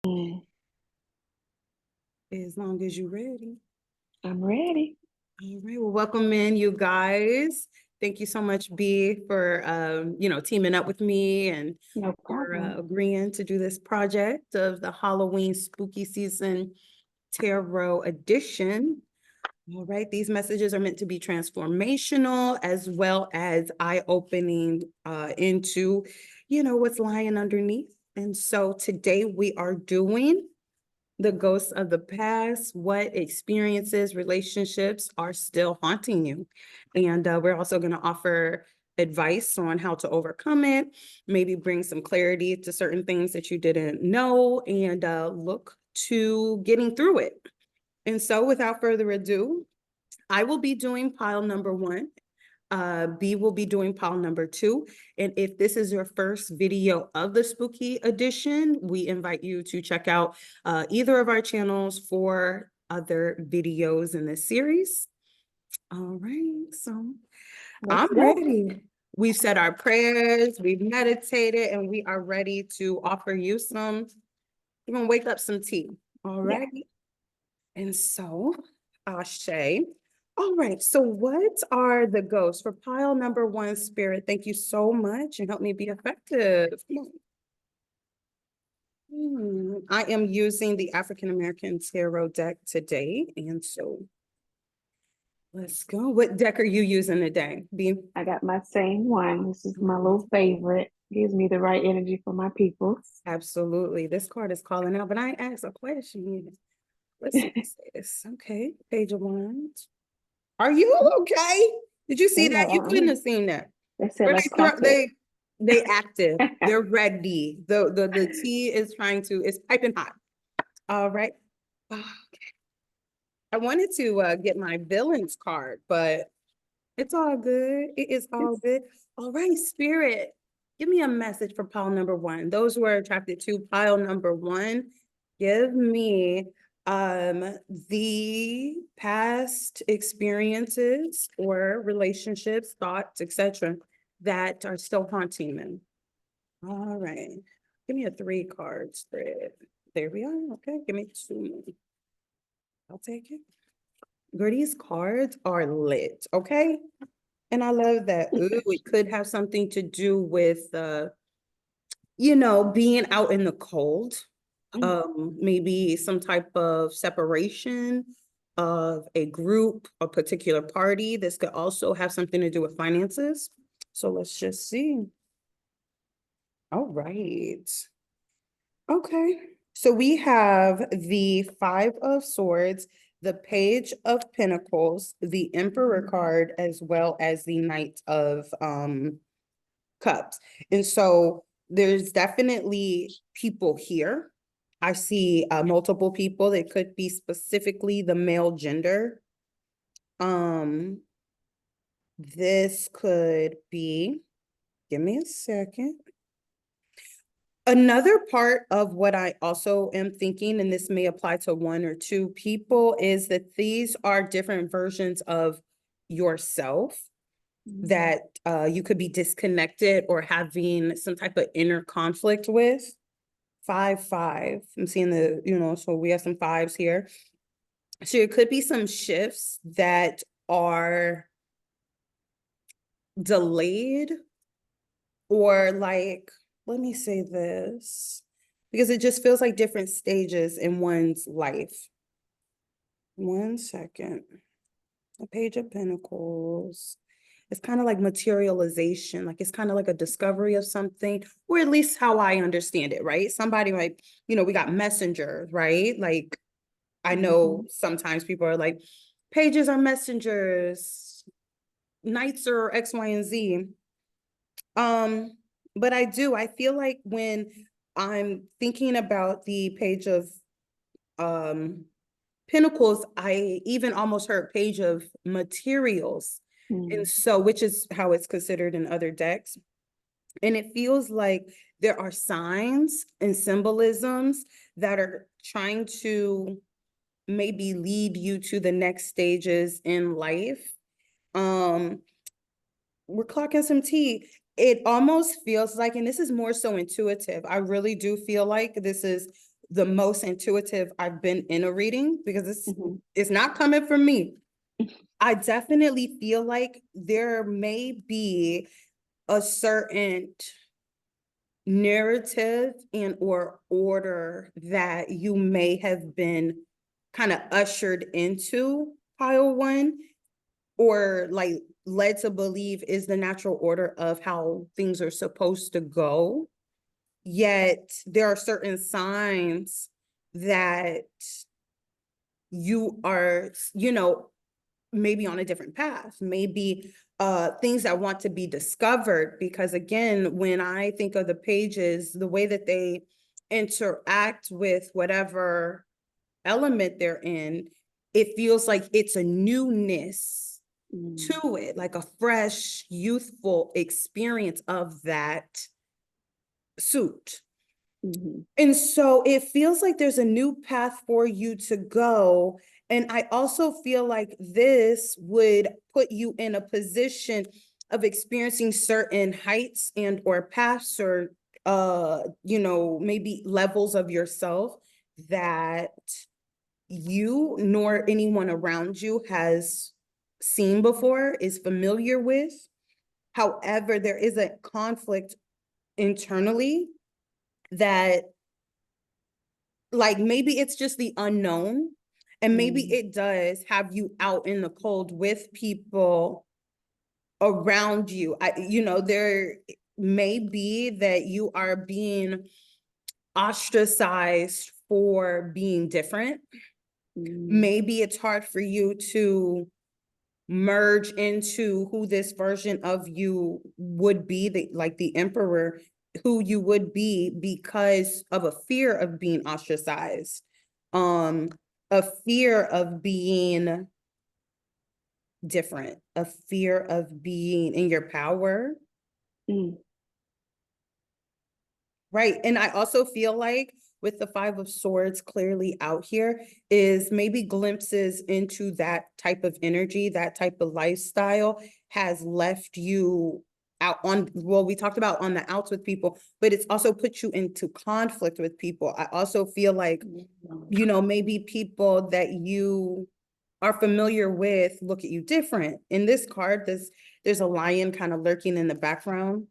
Mm, As long as you're ready. I'm ready. All right. Well, welcome in, you guys. Thank you so much, B, for teaming up with me and No for problem. agreeing to do this project of the Halloween spooky season tarot edition. All right. These messages are meant to be transformational as well as eye-opening into, what's lying underneath. And so today we are doing the ghosts of the past, what experiences, relationships are still haunting you. And we're also going to offer advice on how to overcome it, maybe bring some clarity to certain things that you didn't know, and look to getting through it. And so, without further ado, I will be doing pile number one. B will be doing pile number two. And if this is your first video of the spooky edition, we invite you to check out either of our channels for other videos in this series. All right, so Let's I'm go. ready. We've said our prayers, we've meditated, and we are ready to offer you some, we're gonna wake up some tea. All Yeah. right. And so, Ashe. All right, so what are the ghosts for pile number one, Spirit? Thank you so much and help me be effective. Come on. I am using the African American Tarot deck today, and so let's go. What deck are you using today? B? I got my same one. This is my little favorite. Gives me the right energy for my people. Absolutely. This card is calling out, but I asked a question. Let's see what this says. Okay, Page of Wands. Are you okay? Did you see They that? know You couldn't I'm have seen that. They said Where let's they throw crack it. they active. They're ready. The tea is it's piping hot. All right. Okay. I wanted to get my villains card, but it's all good. It is all It's good. All right, Spirit. Give me a message for pile number one. Those who are attracted to pile number one, give me the past experiences or relationships, thoughts, etc., that are still haunting them. All right. Give me a 3 card spread. There we are. Okay, give me 2 more. I'll take it. Girl, these cards are lit, okay? And I love that. Ooh, it could have something to do with being out in the cold. Maybe some type of separation of a group, a particular party. This could also have something to do with finances. So let's just see. All right. Okay. So we have the Five of Swords, the Page of Pentacles, the Emperor card, as well as the Knight of Cups. And so there's definitely people here. I see multiple people. It could be specifically the male gender. Um, this could be, give me a second. Another part of what I also am thinking, and this may apply to 1 or 2 people, is that these are different versions of yourself that you could be disconnected or having some type of inner conflict with. 5, 5. I'm seeing so we have some fives here. So it could be some shifts that are delayed or like, let me say this, because it just feels like different stages in one's life. 1 second. A Page of Pentacles. It's kind of like materialization, like it's kind of like a discovery of something, or at least how I understand it, right? Somebody like, we got messengers, right? Like I know sometimes people are like, pages are messengers, knights are X, Y, and Z. But I feel like when I'm thinking about the Page of Pentacles, I even almost heard Page of Materials. And so, which is how it's considered in other decks. And it feels like there are signs and symbolisms that are trying to maybe lead you to the next stages in life. Um, we're clocking some tea. It almost feels like, and this is more so intuitive, I really do feel like this is the most intuitive I've been in a reading, because Mhm. it's not coming from me. I definitely feel like there may be a certain narrative and or order that you may have been kind of ushered into pile one, or like led to believe is the natural order of how things are supposed to go. Yet there are certain signs that you are, maybe on a different path, maybe things that want to be discovered. Because again, when I think of the pages, the way that they interact with whatever element they're in, it feels like it's a newness Mm. to it, like a fresh, youthful experience of that suit. Mhm. And so it feels like there's a new path for you to go. And I also feel like this would put you in a position of experiencing certain heights and or paths, or maybe levels of yourself that you nor anyone around you has seen before, is familiar with. However, there is a conflict internally that, like, maybe it's just the unknown, and maybe Mm. it does have you out in the cold with people around you. There may be that you are being ostracized for being different. Mm. Maybe it's hard for you to merge into who this version of you would be, like the emperor, who you would be, because of a fear of being ostracized, um a fear of being different, a fear of being in your power. Mm. Right. And I also feel like with the Five of Swords clearly out here, is maybe glimpses into that type of energy, that type of lifestyle has left you out on, well, we talked about on the outs with people, but it's also put you into conflict with people. I also feel like, Mm. maybe people that you are familiar with look at you different. In this card, there's a lion kind of lurking in the background.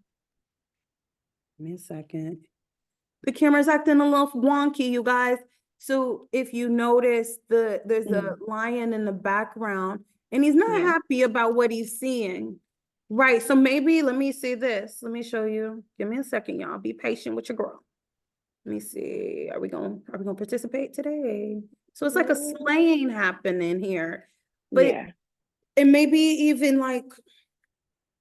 Give me a second. The camera's acting a little wonky, you guys. So if you notice, there's a lion in the background, and he's not Yeah. happy about what he's seeing. Right. So maybe, let me see this. Let me show you. Give me a second, y'all. Be patient with your girl. Let me see. Are we gonna participate today? So it's like a slaying happening here. But Yeah. it may be even like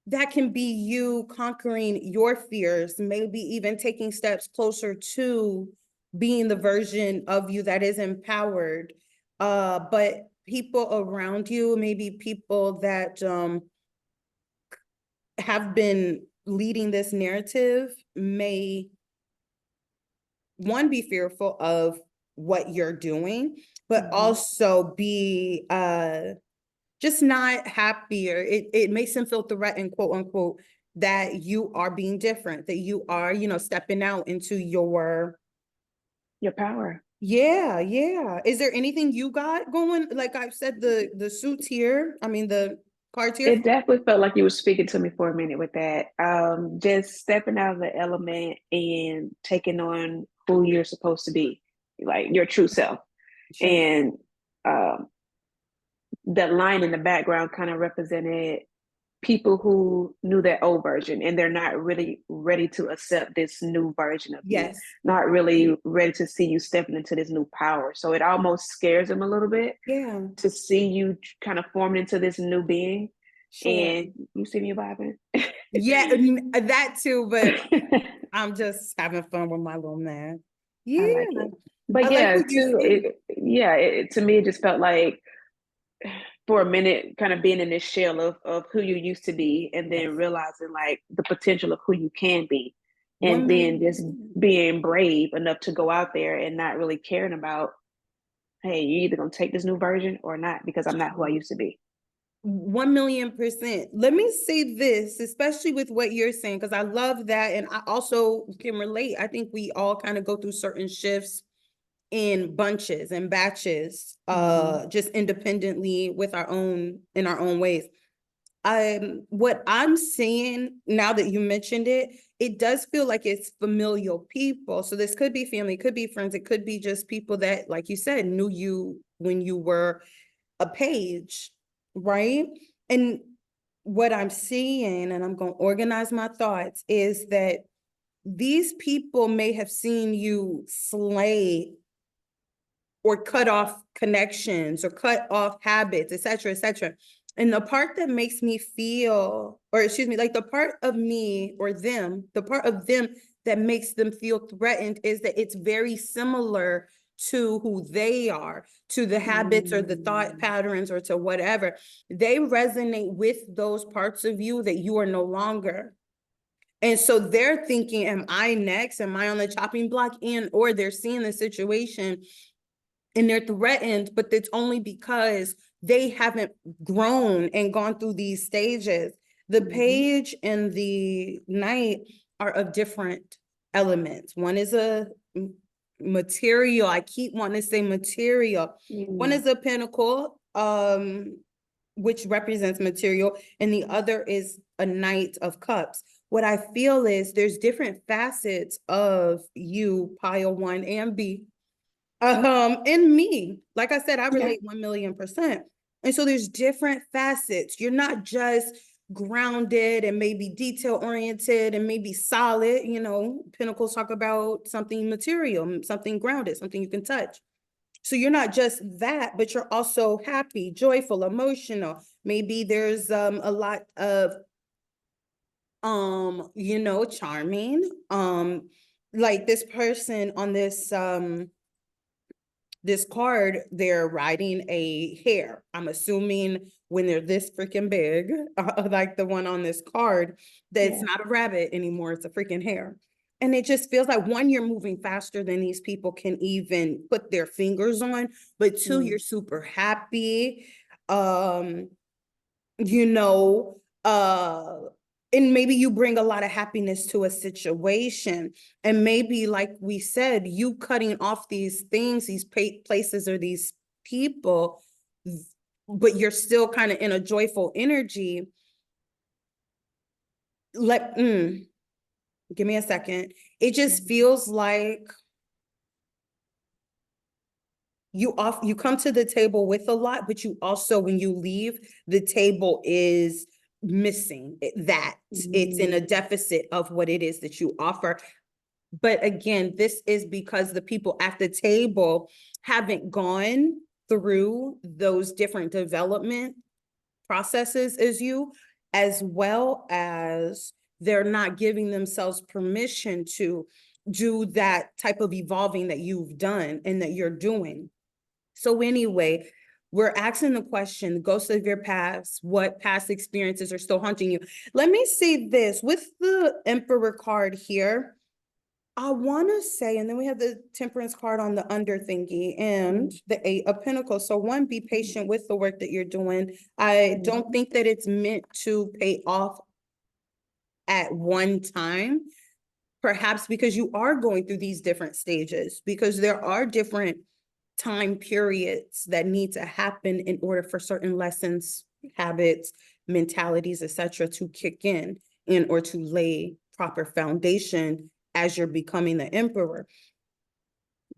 that can be you conquering your fears, maybe even taking steps closer to being the version of you that is empowered. But people around you, maybe people that have been leading this narrative, may, one, be fearful of what you're doing, but also be just not happy, or it makes them feel threatened, quote unquote, that you are being different, that you are, stepping out into Your power. yeah. Is there anything you got going? Like I've said, the suits here, I mean, the cards here. It definitely felt like you were speaking to me for a minute with that. Just stepping out of the element and taking on who you're supposed to be, like your true self. Sure. And um, that line in the background kind of represented people who knew their old version and they're not really ready to accept this new version of you, Yes. not really ready to see you stepping into this new power. So it almost scares them a little bit Yeah. to see you kind of forming into this new being. Sure. And you see me vibing. Yeah, that too, but I'm just having fun with my little man. I Yeah. like it. But I like yeah, what you too, said. to me, it just felt like for a minute, kind of being in this shell of who you used to be, and then Yes. realizing like the potential of who you can be, One and then just million. being brave enough to go out there and not really caring about, hey, you either gonna take this new version or not, because I'm not who I used to be. 1,000,000%. Let me say this, especially with what you're saying, because I love that. And I also can relate. I think we all kind of go through certain shifts in bunches and batches, just independently in our own ways. What I'm seeing now that you mentioned it, it does feel like it's familial people. So this could be family, it could be friends, it could be just people that, like you said, knew you when you were a page, right? And what I'm seeing, and I'm going to organize my thoughts, is that these people may have seen you slay or cut off connections or cut off habits, et cetera, et cetera. And the part that makes me feel, or excuse me, like the part of me or them, the part of them that makes them feel threatened is that it's very similar to who they are, to the habits or the thought patterns or to whatever. They resonate with those parts of you that you are no longer. And so they're thinking, am I next? Am I on the chopping block? And or they're seeing the situation and they're threatened, but it's only because they haven't grown and gone through these stages. The page and the knight are of different elements. One is a material. I keep wanting to say material. One is a pentacle, which represents material, and the other is a knight of cups. What I feel is there's different facets of you, pile 1 and B, in me. Like I said, I relate 1,000,000%. And so there's different facets. You're not just grounded and maybe detail oriented and maybe solid. You know, Pentacles talk about something material, something grounded, something you can touch. So you're not just that, but you're also happy, joyful, emotional. Maybe there's a lot of you know, charming. Like this person on this this card, they're riding a hare. I'm assuming when they're this freaking big, like the one on this card, that it's not a rabbit anymore, it's a freaking hare. And it just feels like, one, you're moving faster than these people can even put their fingers on, but two, you're super happy. You know, and maybe you bring a lot of happiness to a situation. And maybe, like we said, you cutting off these things, these places or these people, but you're still kind of in a joyful energy. Give me a second. It just feels like you come to the table with a lot, but you also, when you leave, the table is missing that. It's in a deficit of what it is that you offer. But again, this is because the people at the table haven't gone through those different development processes as you, as well as they're not giving themselves permission to do that type of evolving that you've done and that you're doing. So anyway, we're asking the question, ghosts of your past, what past experiences are still haunting you? Let me say this, with the Emperor card here, I want to say, and then we have the Temperance card on the under thingy and the 8 of Pentacles. So one, be patient with the work that you're doing. I don't think that it's meant to pay off at one time, perhaps because you are going through these different stages, because there are different time periods that need to happen in order for certain lessons, habits, mentalities, etc., to kick in order to lay proper foundation as you're becoming the Emperor.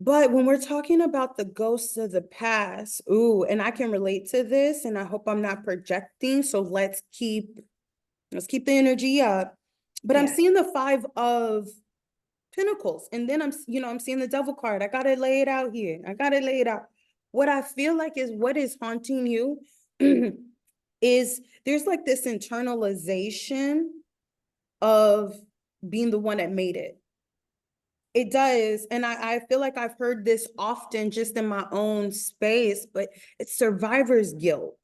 But when we're talking about the ghosts of the past, ooh, and I can relate to this, and I hope I'm not projecting, so let's keep the energy up. But I'm seeing the 5 of Pentacles, and then I'm seeing the Devil card. I gotta lay it out here. What I feel like is what is haunting you is there's like this internalization of being the one that made it. It does, and I feel like I've heard this often just in my own space, but it's survivor's guilt.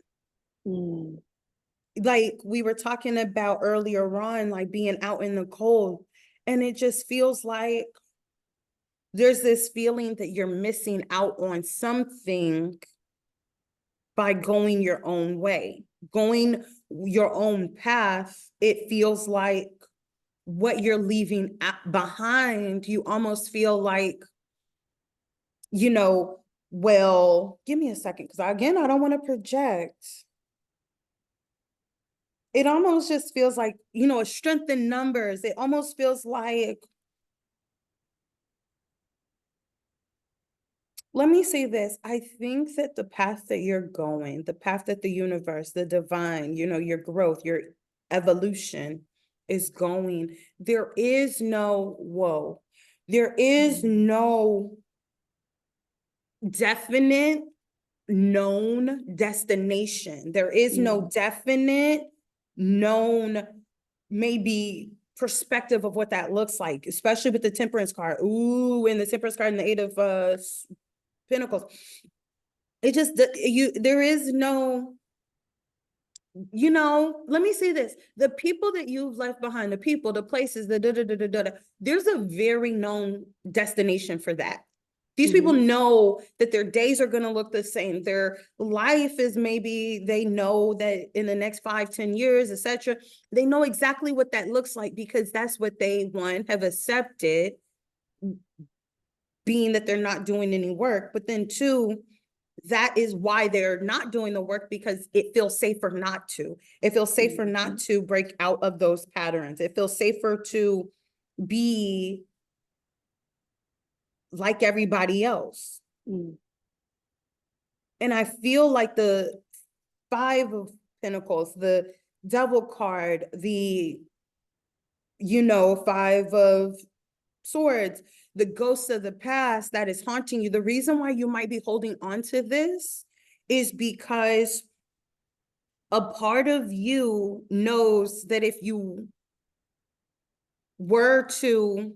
Like we were talking about earlier on, like being out in the cold. And it just feels like there's this feeling that you're missing out on something by going your own way, going your own path. It feels like what you're leaving behind, you almost feel like you know, well, give me a second, because again, I don't want to project. It almost just feels like, you know, a strength in numbers. It almost feels like, let me say this. I think that the path that you're going, the path that the universe, the divine, you know, your growth, your evolution is going, there is no, whoa, there is no definite known destination. There is no definite known maybe perspective of what that looks like, especially with the Temperance card. Ooh, and the Temperance card and the Eight of Pentacles. It just, there is no, you know, let me say this. The people that you've left behind, the people, the places, the da-da-da-da-da, there's a very known destination for that. These people know that their days are going to look the same. Their life is, maybe they know that in the next 5-10 years, etc. They know exactly what that looks like, because that's what they, one, have accepted, being that they're not doing any work. But then two, that is why they're not doing the work, because it feels safer not to. It feels safer not to break out of those patterns. It feels safer to be like everybody else. And I feel like the Five of Pentacles, the Devil card, the, you know, Five of Swords, the ghost of the past that is haunting you. The reason why you might be holding on to this is because a part of you knows that if you were to,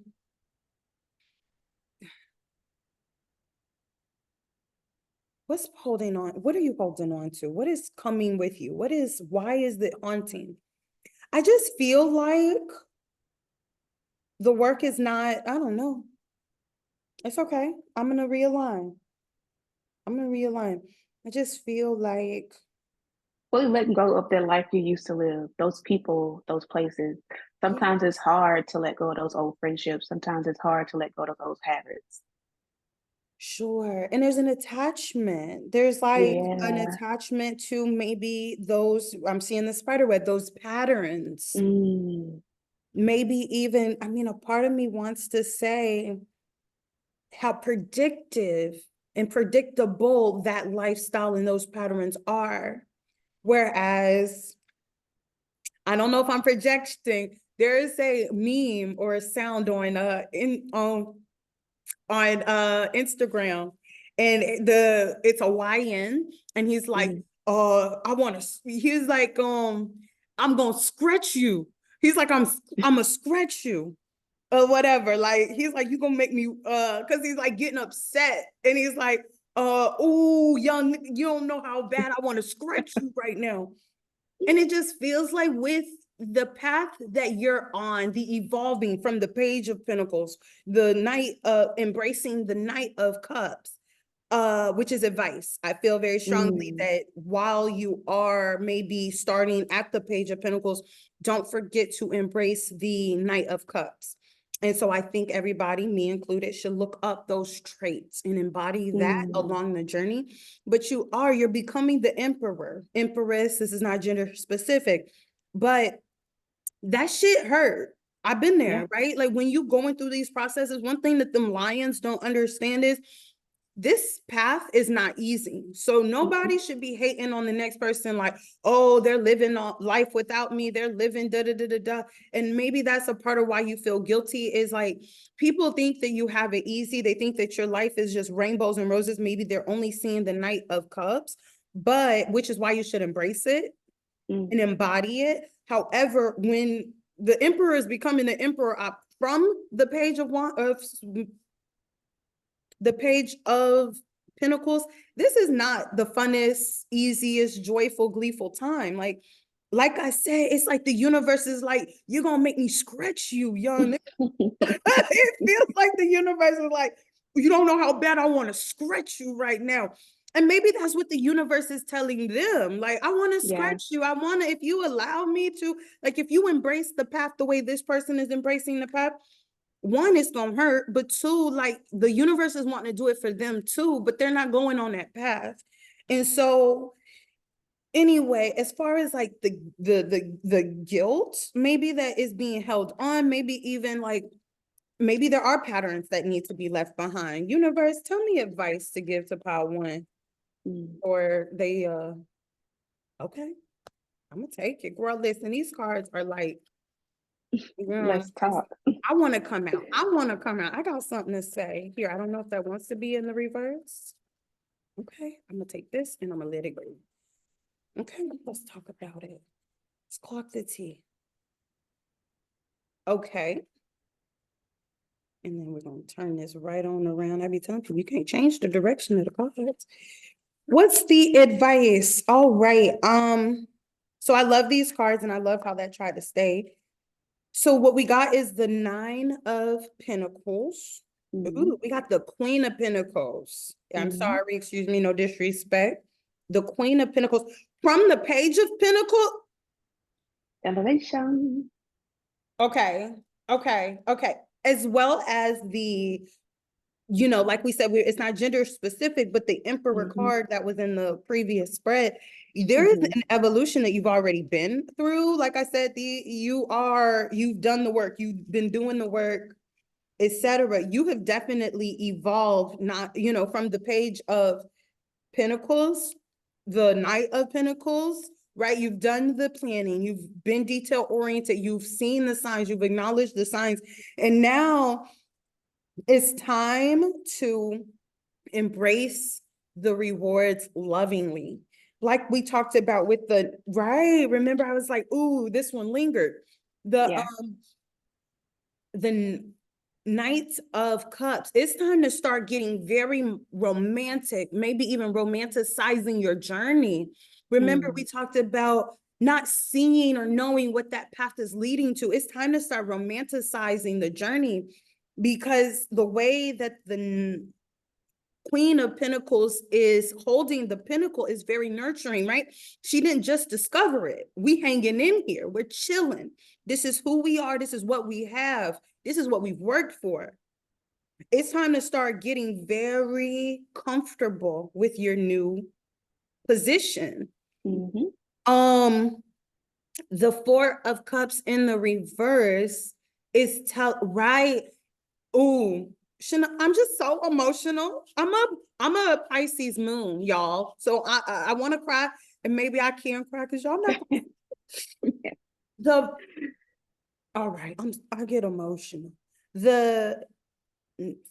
what's holding on? What are you holding on to? What is coming with you? Why is it haunting? I just feel like the work is not, I don't know. It's okay. I'm going to realign. I just feel like, Fully letting go of that life you used to live, those people, those places. Sometimes it's hard to let go of those old friendships. Sometimes it's hard to let go of those habits. sure. And there's an attachment. There's like an Yeah. attachment to maybe those, I'm seeing the spider web, those patterns. Maybe even, I mean, a part of me wants to say how predictive and predictable that lifestyle and those patterns are. Whereas, I don't know if I'm projecting, there is a meme or a sound on Instagram, and it's a YN, and he's like, he's like, I'm gonna scratch you. He's like, I'm gonna scratch you or whatever. Like, he's like, you gonna make me, cause he's like getting upset, and he's like, oh, young, you don't know how bad I want to scratch you right now. And it just feels like, with the path that you're on, the evolving from the Page of Pentacles, the Knight of, embracing the Knight of Cups, which is advice. I feel very strongly that while you are maybe starting at the Page of Pentacles, don't forget to embrace the Knight of Cups. And so I think everybody, me included, should look up those traits and embody that along the journey. But you're becoming the emperor, empress. This is not gender specific, but that shit hurt. I've been there, right? Like, when you going through these processes, one thing that them lions don't understand is this path is not easy. So nobody should be hating on the next person like, oh, they're living life without me. They're living da da da da da. And maybe that's a part of why you feel guilty, is like, people think that you have it easy. They think that your life is just rainbows and roses. Maybe they're only seeing the Knight of Cups, but which is why you should embrace it and embody it. However, when the emperor is becoming the emperor from the Page of the Page of Pentacles, this is not the funnest, easiest, joyful, gleeful time. Like I said, it's like the universe is like, you're gonna make me scratch you, young. It feels like the universe is like, you don't know how bad I want to scratch you right now. And maybe that's what the universe is telling them. Like, I want to scratch you. I want to, if you allow me to, like, if you embrace the path the way this person is embracing the path, one, it's gonna hurt, but two, like the universe is wanting to do it for them too, but they're not going on that path. And so anyway, as far as like the guilt maybe that is being held on, maybe even like maybe there are patterns that need to be left behind. Universe, tell me advice to give to pile one. Or they okay, I'm gonna take it. Girl, listen, these cards are like, Let's talk. I want to come out. I want to come out. I got something to say. Here, I don't know if that wants to be in the reverse. Okay, I'm gonna take this and I'm gonna let it go. Okay, let's talk about it. Let's clock the tea. Okay. And then we're gonna turn this right on around. I be telling people you can't change the direction of the cards. What's the advice? All right. So I love these cards and I love how that tried to stay. So what we got is the 9 of Pentacles. Ooh, we got the Queen of Pentacles. I'm sorry, excuse me, no disrespect. The Queen of Pentacles from the Page of Pentacles. Elevation. Okay, okay. As well as the, you know, like we said, it's not gender specific, but the Emperor card that was in the previous spread, there is an evolution that you've already been through. Like I said, you've done the work, you've been doing the work, etc. You have definitely evolved, not, you know, from the Page of Pentacles, the Knight of Pentacles, right? You've done the planning, you've been detail oriented, you've seen the signs, you've acknowledged the signs, and now it's time to embrace the rewards lovingly. Like we talked about with the, right, remember I was like, ooh, this one lingered. The Knight of Cups, it's time to start getting very romantic, maybe even romanticizing your journey. Remember, we talked about not seeing or knowing what that path is leading to. It's time to start romanticizing the journey, because the way that the Queen of Pentacles is holding the pinnacle is very nurturing, right? She didn't just discover it. We hanging in here. We're chilling. This is who we are. This is what we have. This is what we've worked for. It's time to start getting very comfortable with your new position. The 4 of Cups in the reverse is right. Ooh, I'm just so emotional. I'm a Pisces moon, y'all. So I want to cry, and maybe I can cry because y'all know all right, I get emotional. The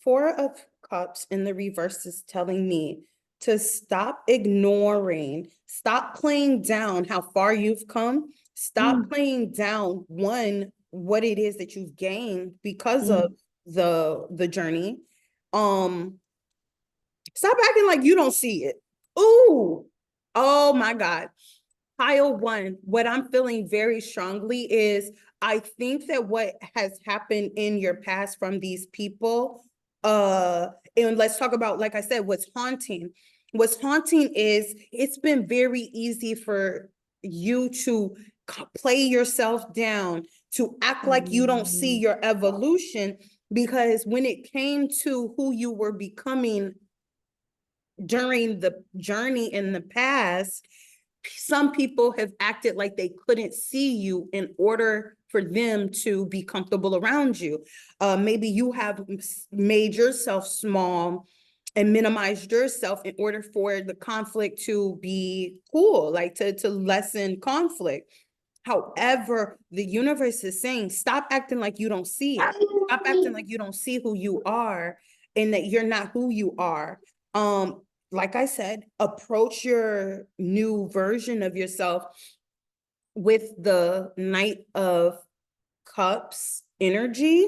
4 of Cups in the reverse is telling me to stop ignoring, stop playing down how far you've come, stop playing down what it is that you've gained because of the journey. Stop acting like you don't see it. Ooh, oh my God. Pile one, what I'm feeling very strongly is I think that what has happened in your past from these people, and let's talk about, like I said, what's haunting. What's haunting is it's been very easy for you to play yourself down, to act like you don't see your evolution, because when it came to who you were becoming during the journey in the past, some people have acted like they couldn't see you in order for them to be comfortable around you. Maybe you have made yourself small and minimized yourself in order for the conflict to be cool, like to lessen conflict. However, the universe is saying, stop acting like you don't see it. Stop acting like you don't see who you are and that you're not who you are. Like I said, approach your new version of yourself with the Knight of Cups energy.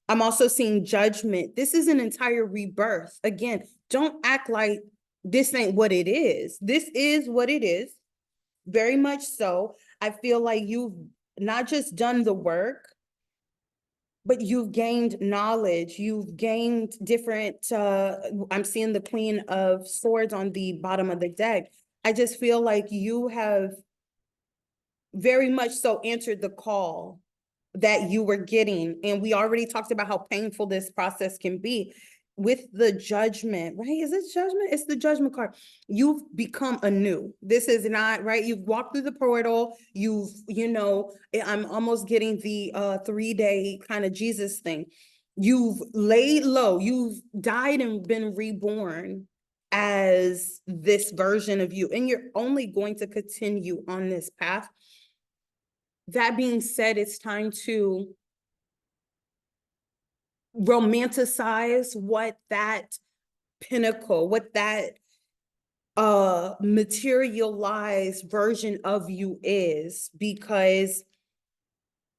I'm also seeing Judgment. This is an entire rebirth. Again, don't act like this ain't what it is. This is what it is. Very much so. I feel like you've not just done the work, but you've gained knowledge, you've gained different, I'm seeing the Queen of Swords on the bottom of the deck. I just feel like you have very much so answered the call that you were getting. And we already talked about how painful this process can be with the judgment, right? Is it judgment? It's the judgment card. You've become anew. This is not, right? You've walked through the portal. You've, I'm almost getting the 3-day kind of Jesus thing. You've laid low. You've died and been reborn as this version of you. And you're only going to continue on this path. That being said, it's time to romanticize what that pinnacle, what that materialized version of you is, because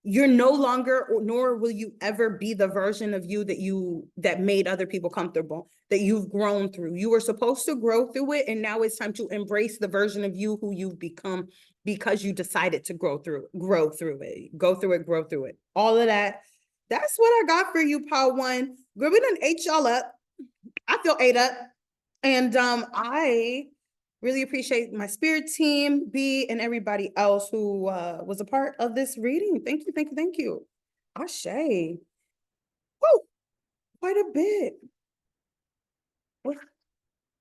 you're no longer, nor will you ever be the version of you that made other people comfortable, that you've grown through. You were supposed to grow through it, and now it's time to embrace the version of you who you've become because you decided to grow through it. All of that. That's what I got for you, Power One. Girl, we done ate y'all up. I feel ate up. And I really appreciate my spirit team, B, and everybody else who was a part of this reading. Thank you, thank you, thank you. Ashe. Woo! Quite a bit.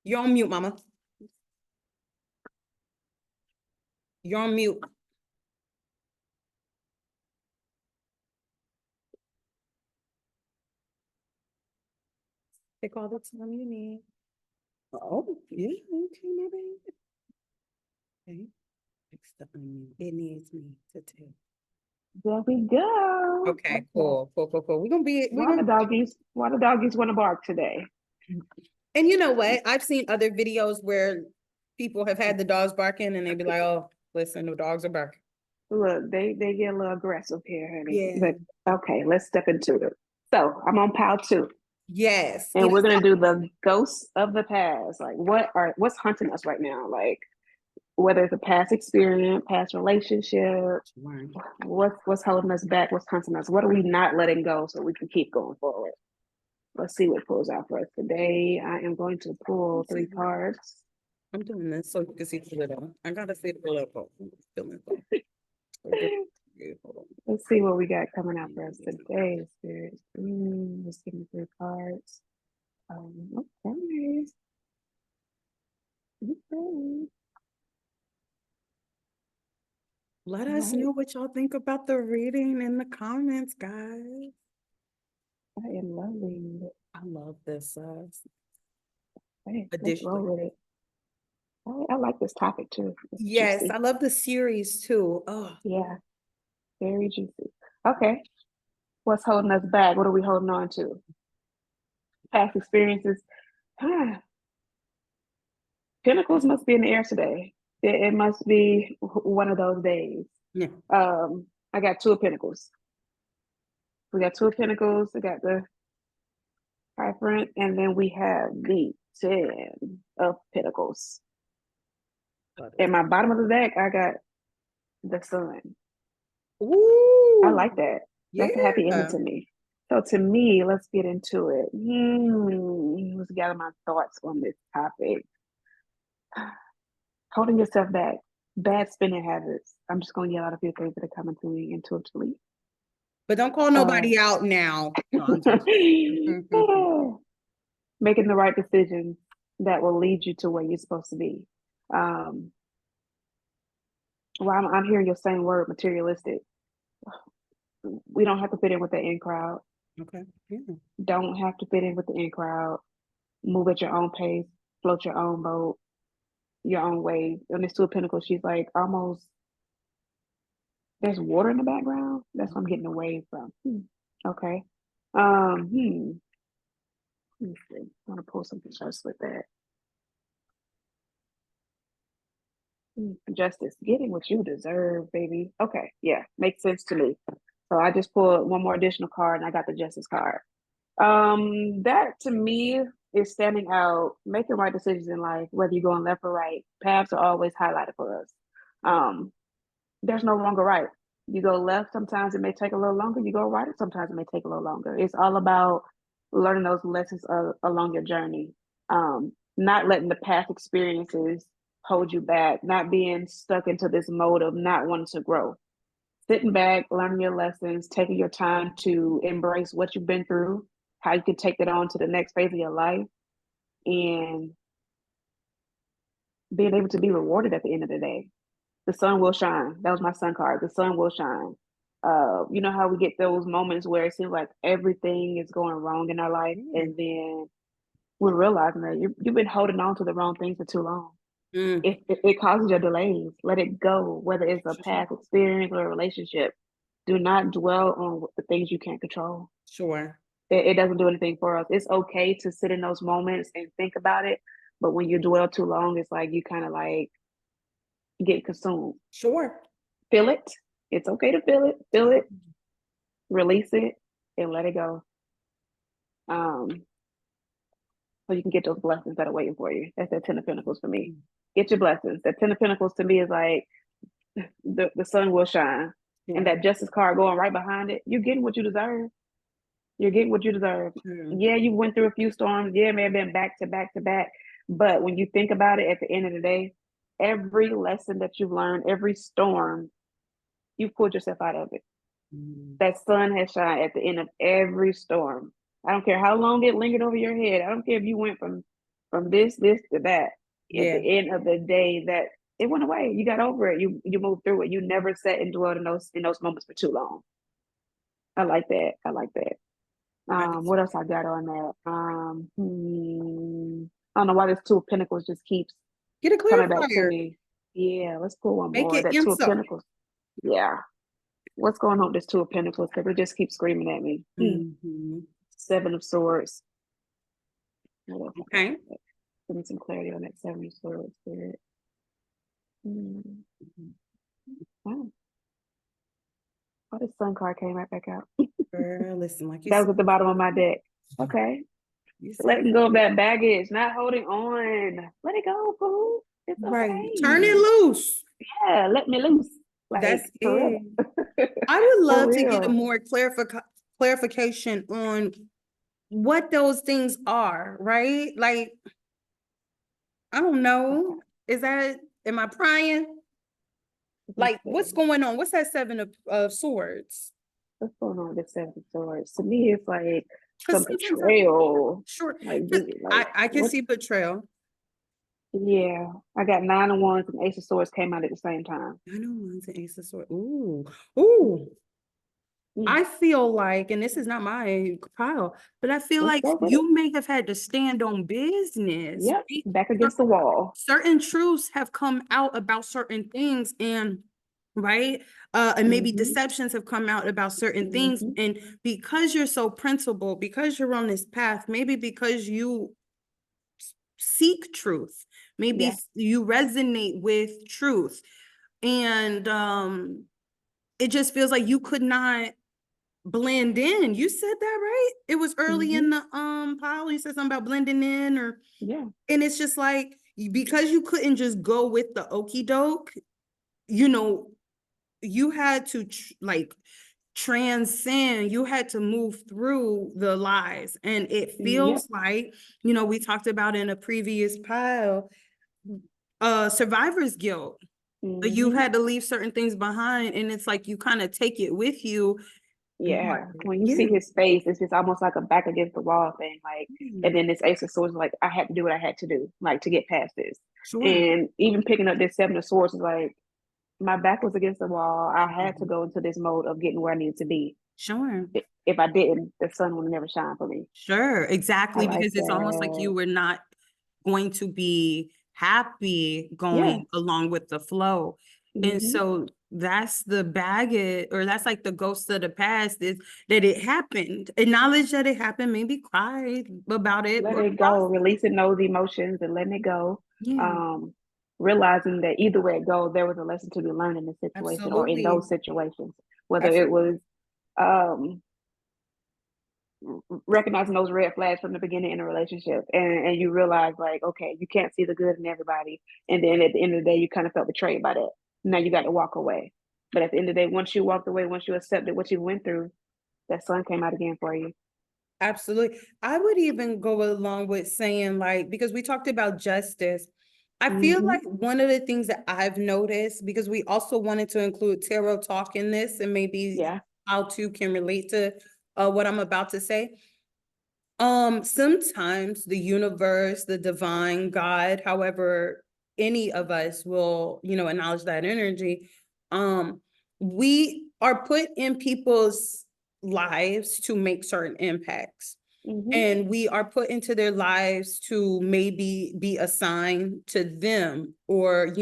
You're on mute, mama. You're on mute. Take all the time you need. Oh, yeah, okay, my baby. Okay. Fix the unmute. It needs me to tell. There we go. Okay, cool. We're gonna be Why the doggies want to bark today? And you know what? I've seen other videos where people have had the dogs barking and they be like, oh, listen, the dogs are barking. Look, they get a little aggressive here, honey. Yeah. But okay, let's step into it. So I'm on pile 2. Yes. And we're gonna do the ghosts of the past. Like what's hunting us right now? Like whether it's a past experience, past relationship, what's holding us back, what's hunting us, what are we not letting go so we can keep going forward? Let's see what pulls out for us today. I am going to pull 3 cards. I'm doing this so you can see the little. I gotta see the little. Let's see what we got coming out for us today, Spirit. Just give me 3 cards. Okay. Let us know what y'all think about the reading in the comments, guys. I am loving it. I love this Let's roll with it. I like this topic too. It's yes, juicy. I love the series too. Oh yeah, very juicy. Okay, what's holding us back? What are we holding on to? Past experiences. Pentacles must be in the air today. It must be one of those days. yeah. I got 2 of Pentacles. We got 2 of Pentacles. We got the High Front, and then we have the 10 of Pentacles. In my bottom of the deck, I got the Sun. Ooh, I like that. That's a happy ending to me. So to me, let's get into it. Let's gather my thoughts on this topic. Holding yourself back. Bad spending habits. I'm just going to yell out a few things that are coming to me intuitively. But don't call nobody out now. Making the right decisions that will lead you to where you're supposed to be. Well, I'm hearing your same word, materialistic. We don't have to fit in with the in crowd. Okay. Yeah. Don't have to fit in with the in crowd. Move at your own pace. Float your own boat. Your own way. On this 2 of Pentacles, she's like almost. There's water in the background. That's what I'm getting away from. Okay. Let me see. I want to pull something else with that. Justice, getting what you deserve, baby. Okay, yeah, makes sense to me. So I just pulled one more additional card, and I got the Justice card. That to me is standing out, making right decisions in life, whether you're going left or right. Paths are always highlighted for us. There's no longer right. You go left, sometimes it may take a little longer. You go right, sometimes it may take a little longer. It's all about learning those lessons along your journey. Not letting the past experiences hold you back, not being stuck into this mode of not wanting to grow. sitting back, learning your lessons, taking your time to embrace what you've been through, how you can take it on to the next phase of your life, and being able to be rewarded at the end of the day. The sun will shine. That was my sun card. The sun will shine. You know how we get those moments where it seems like everything is going wrong in our life, and then we're realizing that you've been holding on to the wrong things for too long. Mm. It causes your delays. Let it go, whether it's a Sure. past experience or a relationship. Do not dwell on the things you can't control. Sure. It doesn't do anything for us. It's okay to sit in those moments and think about it, but when you dwell too long, it's like you kind of like get consumed. Sure. Feel it. It's okay to feel it, release it, and let it go. So you can get those blessings that are waiting for you. That's that 10 of Pentacles for me. Get your blessings. That 10 of Pentacles to me is like the sun will shine. Yeah. And that Justice card going right behind it, you're getting what you deserve. You're getting what you deserve. Yeah, you went through a few storms. Yeah, it may have been back to back to back. But when you think about it at the end of the day, every lesson that you've learned, every storm, you pulled yourself out of it. That sun has shined at the end of every storm. I don't care how long it lingered over your head. I don't care if you went from this to that. Yeah. At the end of the day, that it went away. You got over it. You moved through it. You never sat and dwelled in those moments for too long. I like that. I like that. What else I got on that? I don't know why this Two of Pentacles just keeps Get a coming back to clarifier. me. Yeah, let's pull one Make more. it That Two of answer. Pentacles. Yeah. What's going on with this Two of Pentacles? Because it just keeps screaming at me. Seven of Swords. Okay. Give me some clarity on that Seven of Swords, Spirit. Wow. Oh, this Sun card came right back out. Girl, listen, like you That said, was at the bottom of my deck. Okay. Letting go of that baggage, not holding on. Let it go, boo. It's right. okay. Turn it loose. Yeah, let me loose. Like, That's for it. real. I would love to real. get a more clarification on what those things are, right? Like, I don't know. Am I prying? Like, what's going on? What's that Seven of Swords? What's going on with the Seven of Swords? To me, it's like some Sometimes betrayal. Sure. Like, I can see betrayal. Yeah, I got Nine of Wands and Ace of Swords came out at the same time. Nine of Wands and Ace of Swords. Ooh. I feel like, and this is not my pile, but I feel like you may have had to stand on business. Yep, back against the wall. Certain truths have come out about certain things, and right, and maybe deceptions have come out about certain things, and because you're so principled, because you're on this path, maybe because you seek truth, maybe you resonate with truth, and it just feels like you could not blend in. You said that, right? It was early in the pile. You said something about blending in, or and it's just like, because you couldn't just go with the okie doke, you had to like transcend. You had to move through the lies, and it feels like, we talked about in a previous pile, survivor's guilt. But you had to leave certain things behind, and it's like you kind of take it with you. Yeah, when you see his face, it's just almost like a back against the wall thing. Like, and then this Ace of Swords, like, I had to do what I had to do, like, to get past this. And even picking up this Seven of Swords is like, my back was against the wall. I had to go into this mode of getting where I needed to be. Sure. If I didn't, the sun would never shine for me. Sure, exactly, like because it's almost like you were not going to be happy going along with the flow. And so that's the baggage, or that's like the ghost of the past, is that it happened. Acknowledge that it happened, maybe cry about it. Let it go, releasing those emotions and letting it go. Realizing that either way it goes, there was a lesson to be learned in this situation or in those situations. Whether it was recognizing those red flags from the beginning in a relationship, and you realize, like, okay, you can't see the good in everybody. And then at the end of the day, you kind of felt betrayed by that. Now you got to walk away. But at the end of the day, once you walked away, once you accepted what you went through, that sun came out again for you. Absolutely. I would even go along with saying, like, because we talked about justice, I feel Mm-hmm. like one of the things that I've noticed, because we also wanted to include tarot talk in this, and maybe Yeah. how to can relate to what I'm about to say. Sometimes the universe, the divine, God, however any of us will, acknowledge that energy. We are put in people's lives to make certain impacts. Mm-hmm. And we are put into their lives to maybe be assigned to them, or,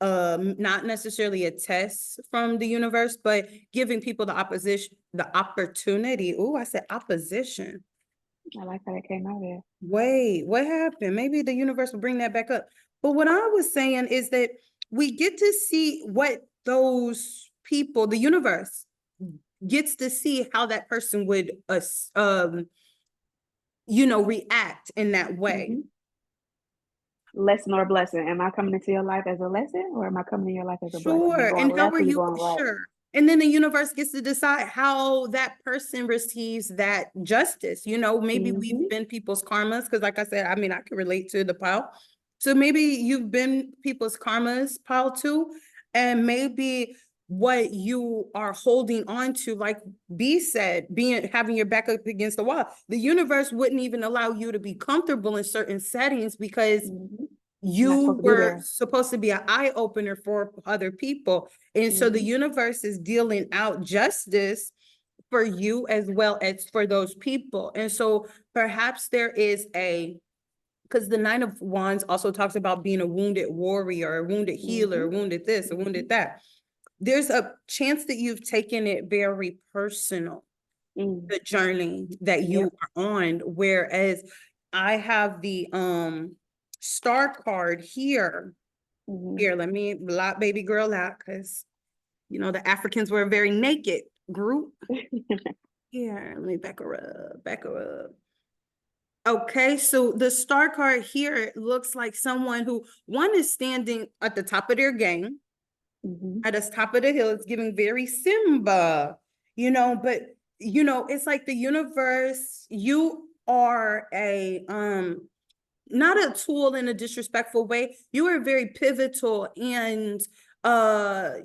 not necessarily a test from the universe, but giving people the opportunity. Oh, I said opposition. I like how that came out there. Wait, what happened? Maybe the universe will bring that back up. But what I was saying is that we get to see what those people, the universe gets to see how that person would, react in that way. Mm-hmm. Lesson or blessing. Am I coming into your life as a lesson, or am I coming in your life as a blessing? You Sure. going And how left are or you you? going right? Sure. And then the universe gets to decide how that person receives that justice. Maybe Mm-hmm. we've been people's karmas, because like I said, I mean, I can relate to the pile. So maybe you've been people's karmas pile too. And maybe what you are holding on to, like B said, having your back up against the wall, the universe wouldn't even allow you to be comfortable in certain settings, because Mm-hmm. Not supposed you to be were there. supposed to be an eye opener for other people. And so the Mm-hmm. universe is dealing out justice for you as well as for those people. And so perhaps there is because the Nine of Wands also talks about being a wounded warrior, a wounded healer, a Mm-hmm. wounded this, a wounded that. There's a chance that you've taken it very personal, Mm-hmm. the journey that Yep. you are on. Whereas I have the star card here. Mm-hmm. Here, let me lock baby girl out, because the Africans were a very naked group. Here, let me back her up, back her up. Okay, so the star card here looks like someone who, one, is standing at the top of their game, Mm-hmm. at the top of the hill. It's giving very Simba, but it's like the universe, you are not a tool in a disrespectful way. You are very pivotal and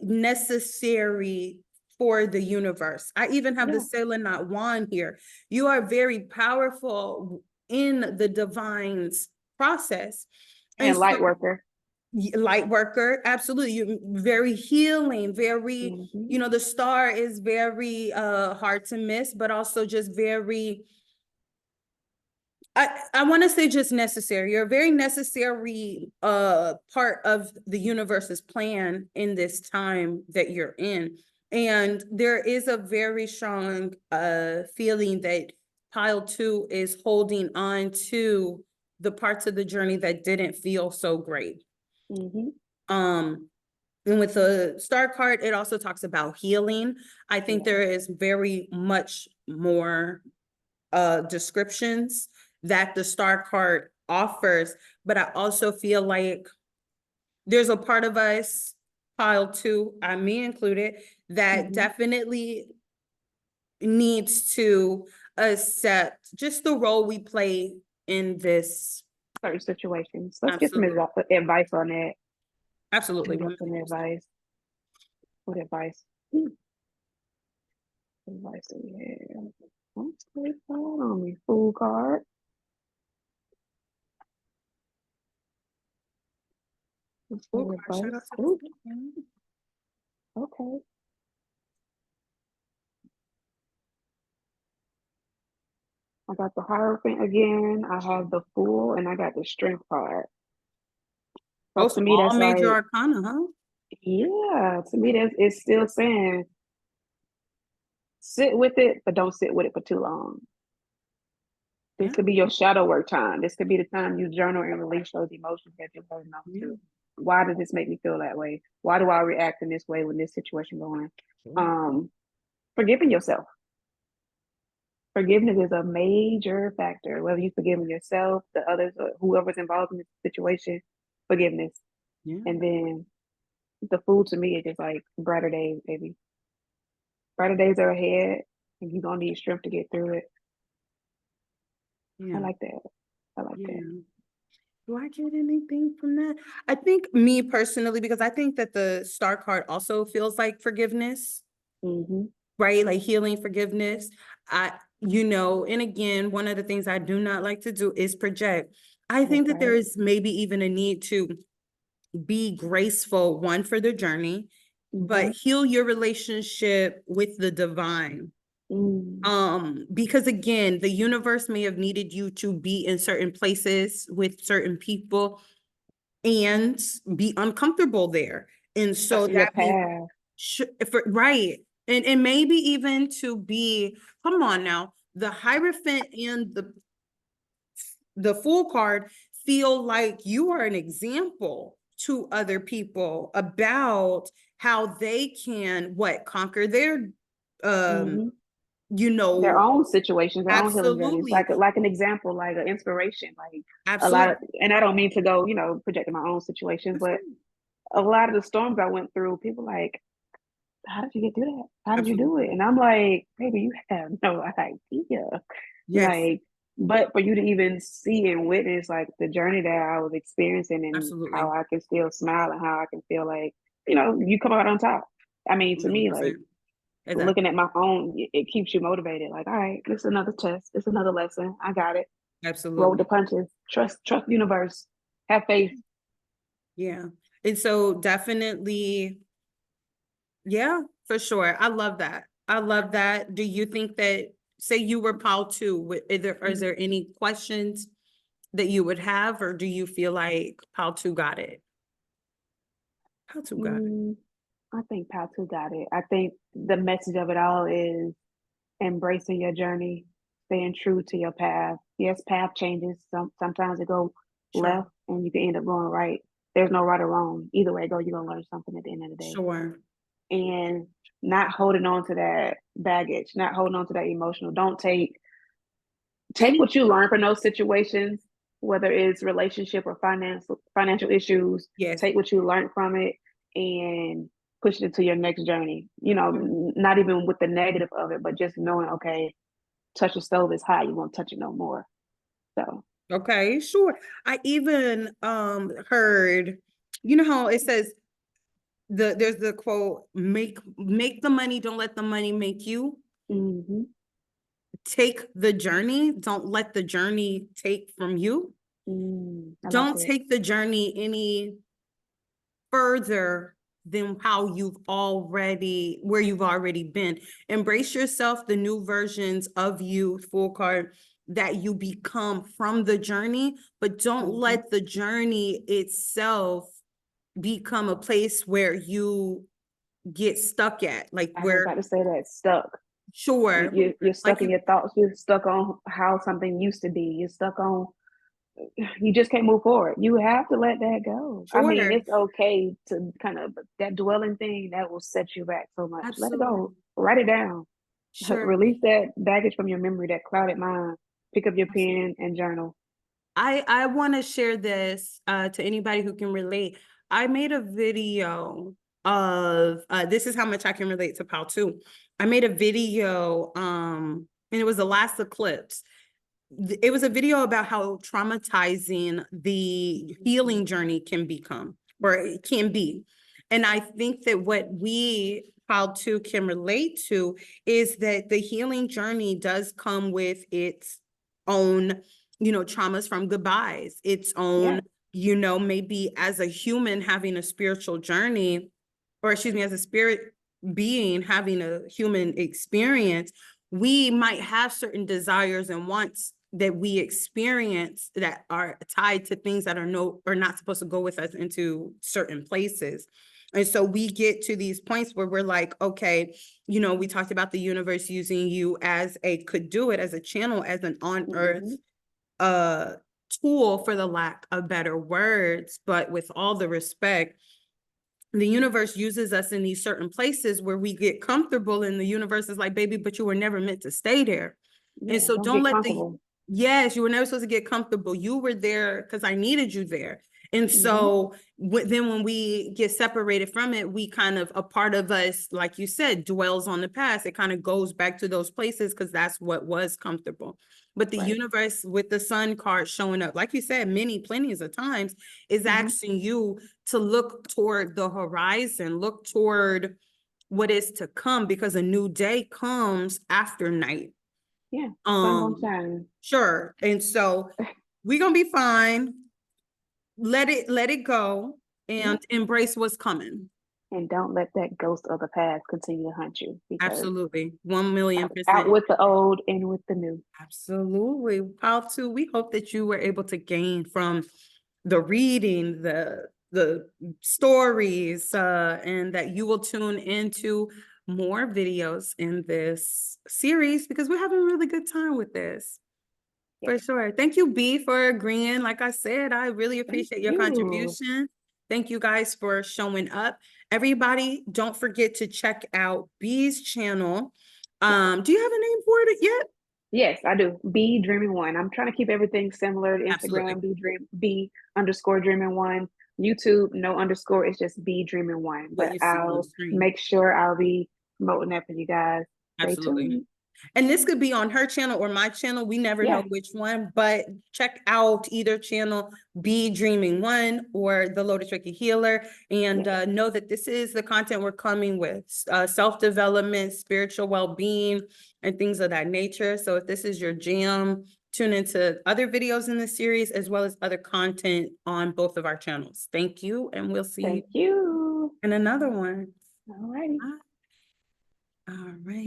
necessary for the universe. I even have the Yeah. Selenite wand here. You are very powerful in the divine's process. And And so, light worker. light worker, absolutely. You're very healing, very, Mm-hmm. the star is very hard to miss, but also just very, I want to say just necessary. You're a very necessary part of the universe's plan in this time that you're in. And there is a very strong feeling that pile 2 is holding on to the parts of the journey that didn't feel so great. Mm-hmm. Um, and with the star card, it also talks about healing. I think Yeah. there is very much more descriptions that the star card offers, but I also feel like there's a part of us, pile 2, I me included, that Mm-hmm. definitely needs to accept just the role we play in this. Certain situations. Let's get some Absolutely. advice on that. Absolutely. Get some 1,000,000%. advice. What advice? Advice do we have? What's this card on me? Fool card. What's Oh, the gosh, shout out advice? to the Ooh, family. okay. I got the Hierophant again. I have the Fool, and I got the Strength card. So Those to me, all that's major like, arcana, huh? yeah. To me, that's it's still saying sit with it, but don't sit with it for too long. This Yeah. could be your shadow work time. This could be the time you journal and release those emotions that you're holding on Yeah. to. Why does this make me feel that way? Why do I react in this way when this situation going? Forgiving yourself. Forgiveness is a major factor. Whether you forgiving yourself, the others, or whoever's involved in this situation, forgiveness. Yeah. And then the food to me is just like brighter days, baby. Brighter days are ahead, and you're gonna need strength to get through it. I Yeah. like that. I like that. Yeah. Do I get anything from that? I think me personally, because I think that the star card also feels like forgiveness, Mm-hmm. right? Like healing, forgiveness. And again, one of the things I do not like to do is project. I That's think that there right. is maybe even a need to be graceful, one, for the journey, Mm-hmm. but heal your relationship with the divine. Mm. Because again, the universe may have needed you to be in certain places with certain people and be uncomfortable there. And so Trusting your that means, path. right. And maybe even to be, come on now, the Hierophant and the Fool card feel like you are an example to other people about how they can conquer their um Mm-hmm. you Their know own situations, their own healing journeys, absolutely, like an example, like an inspiration, like a lot of, absolutely, and I don't mean to go, projecting my own situations, but absolutely, a lot of the storms I went through, people like, how did you get through that? How did you do absolutely. it? And I'm like, baby, you have no idea. Yes, Like, but for you to even see and witness like the journey that I was experiencing and how absolutely. I can still smile and how I can feel like, you come out on top. I mean, to me, like 100%. Exactly. looking at my own, it keeps you motivated. Like, all right, this is another test. It's another lesson. I got it. Roll with Absolutely. the punches. Trust the universe. Have faith. Yeah. And so definitely, yeah, for sure. I love that. I love that. Do you think that, say you were Paul too, is there any questions that you would have, or do you feel like Paul two got it? Paul two got it. Mm, I think Patu got it. I think the message of it all is embracing your journey, staying true to your path. Yes, path changes. Sometimes it go Sure. left and you can end up going right. There's no right or wrong. Either way it go, you're gonna learn something at the end of the day. Sure. And not holding on to that baggage, not holding on to that emotional. Don't take Any, what you learn from those situations, whether it's relationship or financial issues. yes. Take what you learned from it and push it into your next journey. Not even with the negative of it, but just knowing, okay, touch the stove is hot, you won't touch it no more. So Okay, sure. I even heard, how it says there's the quote, make the money, don't let the money make you. mm-hmm. Take the journey, don't let the journey take from you. I like Don't it. take the journey any further than where you've already been. Embrace yourself, the new versions of you, full card, that you become from the journey, but don't Mm-hmm. let the journey itself become a place where you get stuck at, like I was where, about to say that stuck. sure, You're like stuck in your thoughts. You're stuck on how something used to be. You're stuck on you just can't move forward. You have to let that go. I mean, sure, it's okay to kind of that dwelling thing that will set you back so much. Let it go. absolutely, Write it down. sure. Release that baggage from your memory, that clouded mind. Pick up your pen and journal. I want to share this to anybody who can relate. I made a video of this is how much I can relate to Pal too. I made a video and it was the last eclipse. It was a video about how traumatizing the healing journey can become, or it can be. And I think that what we, Pal too, can relate to is that the healing journey does come with its own, traumas from goodbyes, its Yeah. own, maybe as a human having a spiritual journey, or excuse me, as a spirit being having a human experience, we might have certain desires and wants that we experience that are tied to things that are not supposed to go with us into certain places. And so we get to these points where we're like, okay, we talked about the universe using you as could do it as a channel, as an on Mm-hmm. earth tool, for the lack of better words. But with all the respect, the universe uses us in these certain places where we get comfortable, and the universe is like, baby, but you were never meant to stay there. And Yeah. so Don't don't get let comfortable. yes, you were never supposed to get comfortable. You were there because I needed you there. And Mm-hmm. so then when we get separated from it, we kind of, a part of us, like you said, dwells on the past. It kind of goes back to those places because that's what was comfortable. but the Right. universe with the sun card showing up, like you said, plenty of times, is asking you to look toward the horizon, look toward what is to come, because a new day comes after night. Yeah. Sun gonna shine. Sure. And so we're gonna be fine. Let it go and embrace what's coming. And don't let that ghost of the past continue to hunt you, because Absolutely. 1,000,000%. out with the old and with the new. Absolutely. How to, we hope that you were able to gain from the reading, the stories, and that you will tune into more videos in this series, because we're having a really good time with this. For sure. Thank you, B, for agreeing. Like I said, I really appreciate your contribution. Thank you guys for showing up. Everybody, don't forget to check out B's channel. Do you have a name for it yet? Yes, I do. B Dreaming One. I'm trying to keep everything similar to Absolutely. Instagram, B_Dreaming One. YouTube, no underscore. It's just B Dreaming One. What But you see on the I'll screen. make sure I'll be promoting that for you guys. Stay Absolutely. tuned. And this could be on her channel or my channel. We never know which one, but check out either channel, Be Dreaming One or the Lotus Reiki Healer, and know that this is the content we're coming with, self-development, spiritual well-being, and things of that nature. So if this is your jam, tune into other videos in the series, as well as other content on both of our channels. Thank you, and we'll see you in another one. All righty. All right.